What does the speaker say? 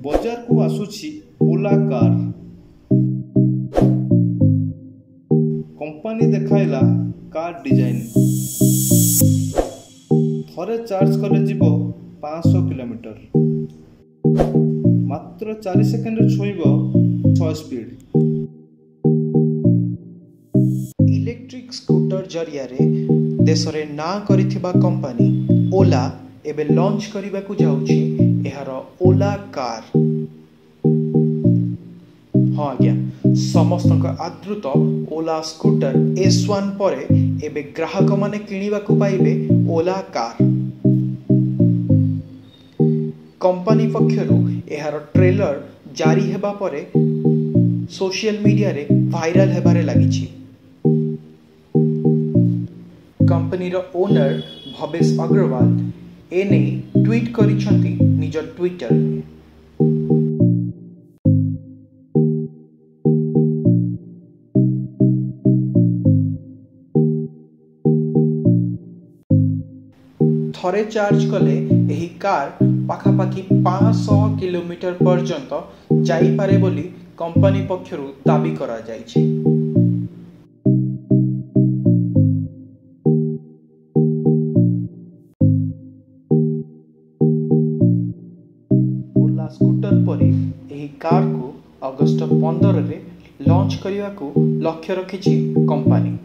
बजार को आसुची ओला कार। कंपनी देखाइला कार डिजाइन। थरे चार्ज कले जीव 500 किलोमीटर। मात्र 4 सेकेंड छुईब 6 स्पीड। इलेक्ट्रिक स्कूटर जरिया रे देश रे ना करिथिबा कंपनी ओला एबे लॉन्च करिबा को जाउची एहार ओला कार। हाँ आज्ञा, समस्त आदृत ओला स्कूटर S1 परे एबे ग्राहक माने किनिबा को पाइबे ओला कार। कंपनी पक्षरु एहार ट्रेलर जारी हेबा परे सोशल मीडिया रे वायरल हेबारे लागिछि। कंपनी रो ओनर भवेश अग्रवाल एने ट्वीट करिसंती निज ट्विटर। थरे चार्ज कले एही कार पाखापाखि 500 किलोमीटर पर्यंत जाई पारे बोली कंपनी पक्षरु दाबी करा जायछि। ओला स्कूटर परी एही कार को अगस्त 15 रे लॉन्च करिया को लक्ष्य रखिछि कंपनी।